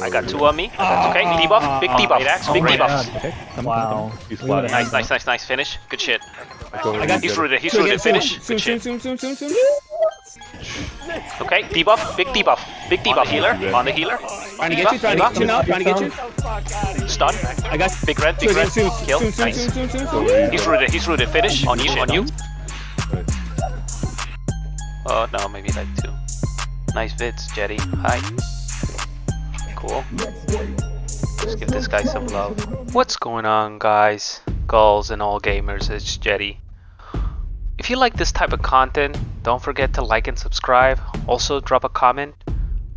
I got 2 on me. That's okay. Debuff, big debuff, axe, big debuff. Wow. Nice. Finish. Good shit. I got He's through the finish. Good shit. Okay, debuff, big debuff, healer, on the healer. Trying to get you, trying to get you. Stun. I got Big red, kill. Nice. He's through the finish, on you. Oh no, maybe like 2. Nice vids, Jetty. Hi. Cool. Let's give this guy some love. What's going on, guys, gulls, and all gamers? It's Jetty. If you like this type of content, don't forget to like and subscribe. Also, drop a comment.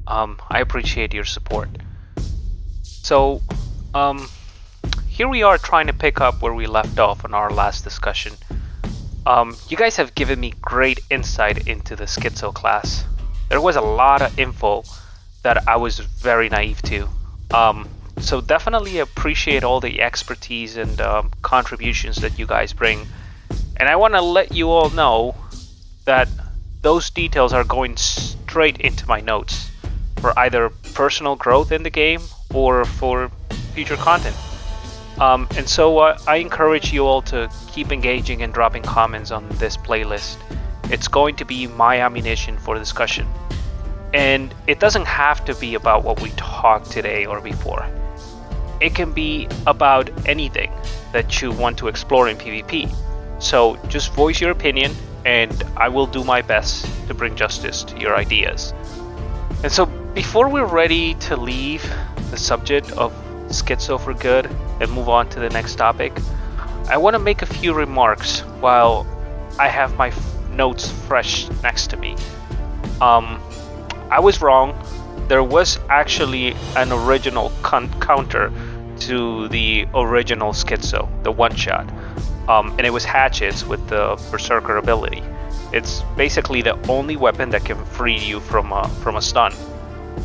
I appreciate your support. So, here we are trying to pick up where we left off on our last discussion. You guys have given me great insight into the Schizo class. There was a lot of info that I was very naive to. So definitely appreciate all the expertise and contributions that you guys bring. And I want to let you all know that those details are going straight into my notes for either personal growth in the game or for future content. And so I encourage you all to keep engaging and dropping comments on this playlist. It's going to be my ammunition for discussion. And it doesn't have to be about what we talked today or before. It can be about anything that you want to explore in PvP. So just voice your opinion and I will do my best to bring justice to your ideas. And so before we're ready to leave the subject of Schizo for good and move on to the next topic, I want to make a few remarks while I have my notes fresh next to me. I was wrong. There was actually an original counter to the original Schizo, the one-shot. And it was hatchets with the Berserker ability. It's basically the only weapon that can free you from a stun.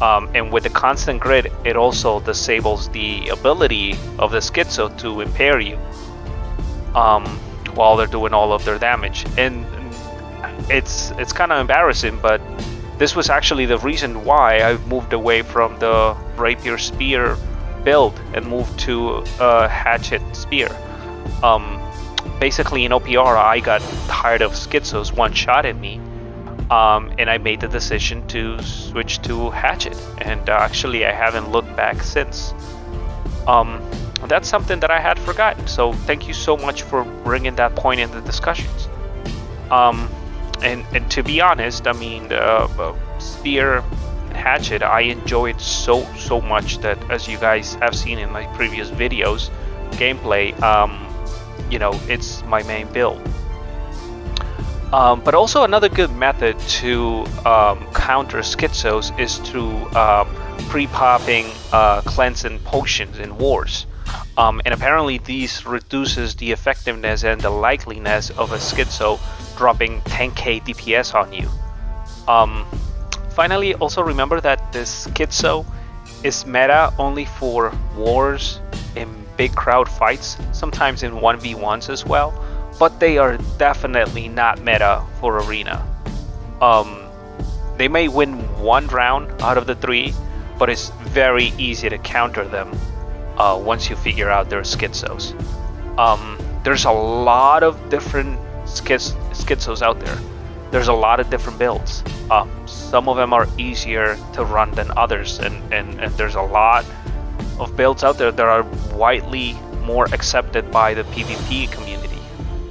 And with the constant grid, it also disables the ability of the Schizo to impair you while they're doing all of their damage. And it's kind of embarrassing, but this was actually the reason why I moved away from the Rapier Spear build and moved to a Hatchet Spear. Basically in OPR I got tired of Schizos one-shotting me, and I made the decision to switch to Hatchet, and actually I haven't looked back since. That's something that I had forgotten, so thank you so much for bringing that point in the discussions. And to be honest, I mean, Spear and Hatchet, I enjoyed so much that, as you guys have seen in my previous videos, gameplay, you know, it's my main build. But also another good method to counter Schizos is through pre-popping cleansing potions in wars. And apparently these reduces the effectiveness and the likeliness of a Schizo dropping 10k DPS on you. Finally, also remember that this Schizo is meta only for wars in big crowd fights, sometimes in 1v1s as well, but they are definitely not meta for arena. They may win 1 round out of the 3, but it's very easy to counter them once you figure out their Schizos. There's a lot of different Schizos out there. There's a lot of different builds. Some of them are easier to run than others, and there's a lot of builds out there that are widely more accepted by the PvP community.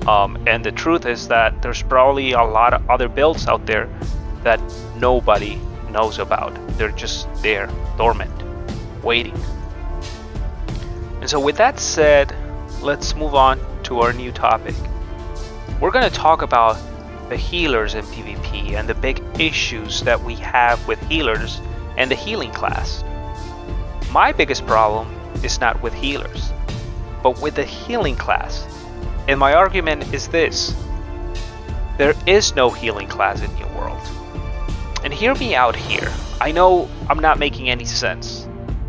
And the truth is that there's probably a lot of other builds out there that nobody knows about. They're just there, dormant, waiting. And so with that said, let's move on to our new topic. We're going to talk about the healers in PvP and the big issues that we have with healers and the healing class. My biggest problem is not with healers, but with the healing class. And my argument is this: there is no healing class in New World. And hear me out here. I know I'm not making any sense,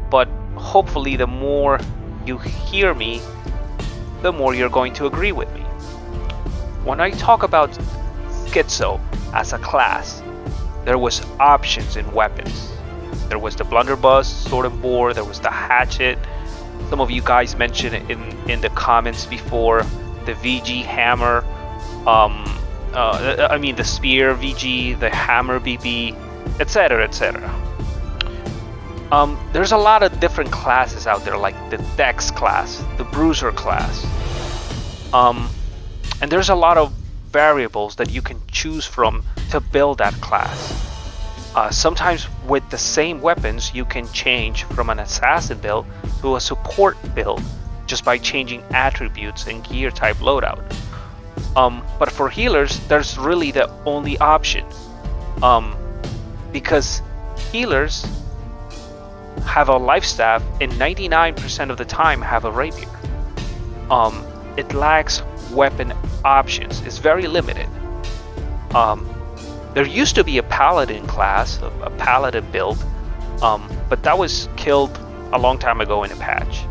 but hopefully the more you hear me, the more you're going to agree with me. When I talk about Schizo as a class, there was options in weapons. There was the blunderbuss, sword and boar. There was the hatchet. Some of you guys mentioned it in the comments before. The VG hammer. I mean the spear VG, the hammer BB, etc., etc. There's a lot of different classes out there, like the Dex class, the Bruiser class. And there's a lot of variables that you can choose from to build that class. Sometimes with the same weapons, you can change from an assassin build to a support build just by changing attributes and gear type loadout. But for healers, there's really the only option. Because healers have a life staff and 99% of the time have a rapier. It lacks weapon options. It's very limited. There used to be a paladin class, a paladin build, but that was killed a long time ago in a patch.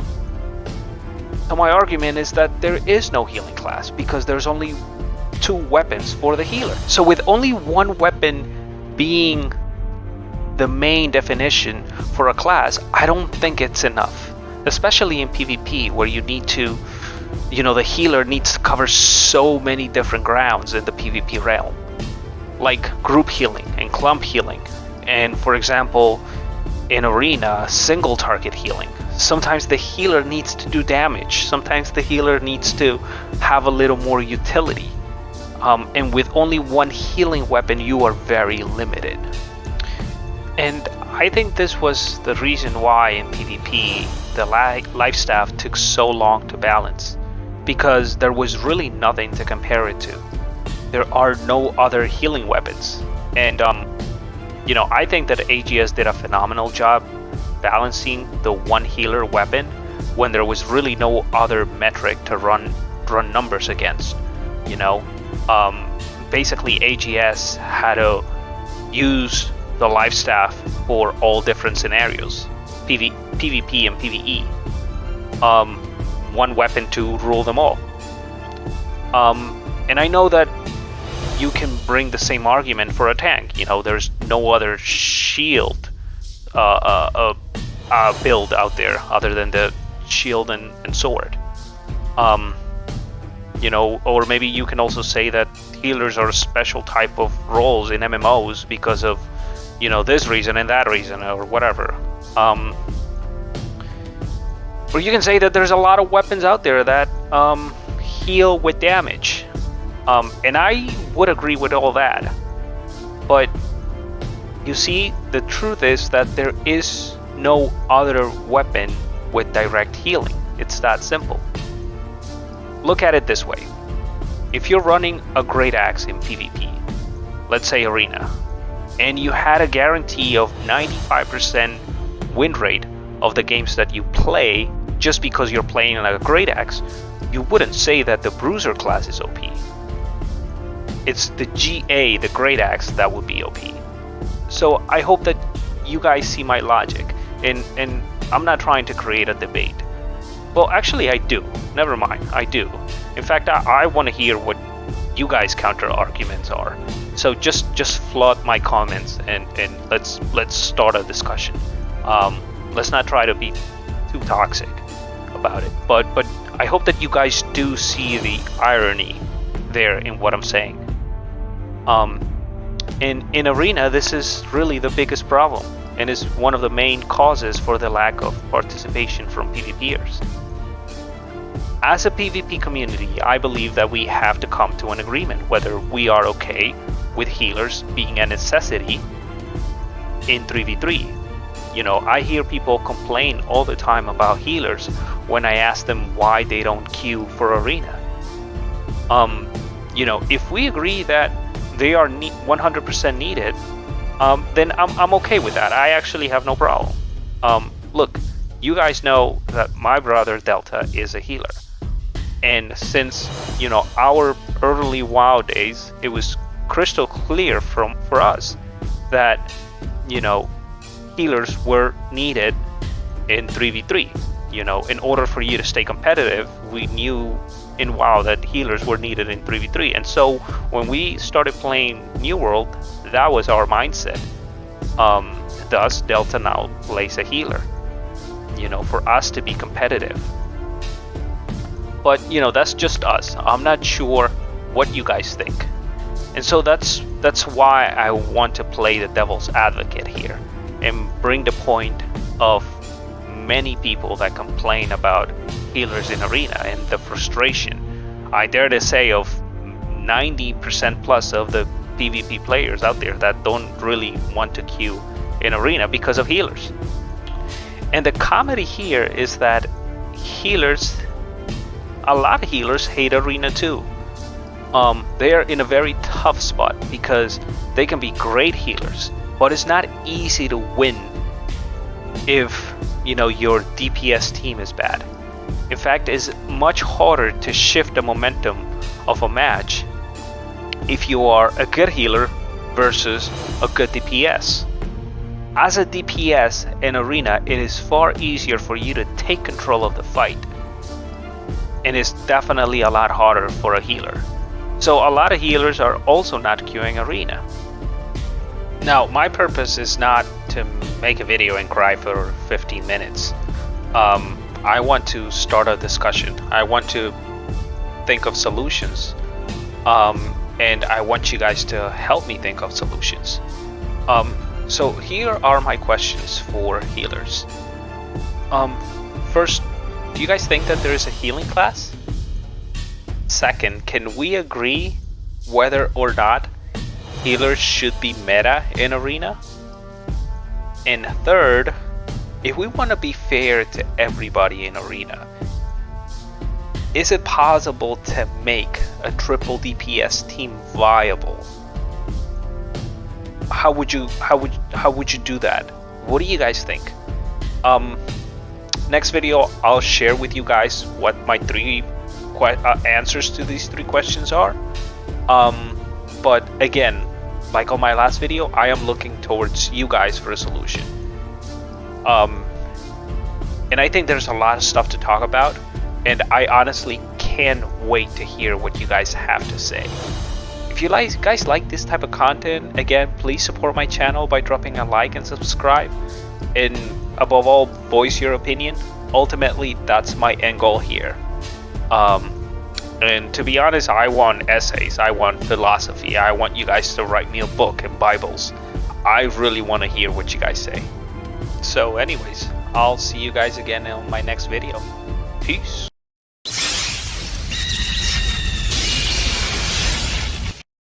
So my argument is that there is no healing class because there's only 2 weapons for the healer. So with only one weapon being the main definition for a class, I don't think it's enough, especially in PvP where you need to, the healer needs to cover so many different grounds in the PvP realm, like group healing and clump healing, and for example in arena, single target healing. Sometimes the healer needs to do damage, sometimes the healer needs to have a little more utility, and with only one healing weapon you are very limited. And I think this was the reason why in PvP the life staff took so long to balance, because there was really nothing to compare it to. There are no other healing weapons, and I think that AGS did a phenomenal job balancing the one healer weapon when there was really no other metric to run numbers against. Basically AGS had to use the life staff for all different scenarios, PvP and PvE. One weapon to rule them all. And I know that you can bring the same argument for a tank. There's no other shield build out there other than the shield and sword. Or maybe you can also say that healers are a special type of roles in MMOs because of this reason and that reason or whatever. Or you can say that there's a lot of weapons out there that heal with damage. And I would agree with all that. But you see, the truth is that there is no other weapon with direct healing. It's that simple. Look at it this way. If you're running a great axe in PvP, let's say arena, and you had a guarantee of 95% win rate of the games that you play just because you're playing like a great axe, you wouldn't say that the Bruiser class is OP. It's the GA, the great axe, that would be OP. So I hope that you guys see my logic, and I'm not trying to create a debate. Well, actually I do. Never mind, I do. In fact, I want to hear what you guys counter arguments are. So just flood my comments and let's start a discussion. Let's not try to be too toxic about it. But I hope that you guys do see the irony there in what I'm saying. In arena, this is really the biggest problem and is one of the main causes for the lack of participation from PvPers. As a PvP community, I believe that we have to come to an agreement whether we are okay with healers being a necessity in 3v3. I hear people complain all the time about healers when I ask them why they don't queue for arena. If we agree that they are 100% needed, then I'm okay with that. I actually have no problem. Look, you guys know that my brother Delta is a healer. And since, our early WoW days, it was crystal clear for us that, healers were needed in 3v3. In order for you to stay competitive, we knew in WoW that healers were needed in 3v3. And so when we started playing New World, that was our mindset. thus Delta now plays a healer, you know, for us to be competitive. But you know, that's just us. I'm not sure what you guys think, and so that's why I want to play the devil's advocate here and bring the point of many people that complain about healers in arena and the frustration, I dare to say, of 90% plus of the PvP players out there that don't really want to queue in arena because of healers. And the comedy here is that healers, a lot of healers hate arena too. They are in a very tough spot because they can be great healers, but it's not easy to win if, you know, your DPS team is bad. In fact, it's much harder to shift the momentum of a match if you are a good healer versus a good DPS. As a DPS in arena, it is far easier for you to take control of the fight, and it's definitely a lot harder for a healer. So a lot of healers are also not queuing arena. Now, my purpose is not to make a video and cry for 15 minutes. I want to start a discussion. I want to think of solutions. And I want you guys to help me think of solutions. So here are my questions for healers. First, do you guys think that there is a healing class? Second, can we agree whether or not healers should be meta in arena? And third, if we want to be fair to everybody in arena, is it possible to make a triple DPS team viable? How would you do that? What do you guys think? Next video, I'll share with you guys what my answers to these 3 questions are. But again, like on my last video, I am looking towards you guys for a solution. And I think there's a lot of stuff to talk about, and I honestly can't wait to hear what you guys have to say. If you guys like this type of content, again, please support my channel by dropping a like and subscribe. And above all, voice your opinion. Ultimately, that's my end goal here. And to be honest, I want essays, I want philosophy, I want you guys to write me a book and Bibles. I really want to hear what you guys say. So anyways, I'll see you guys again in my next video. Peace.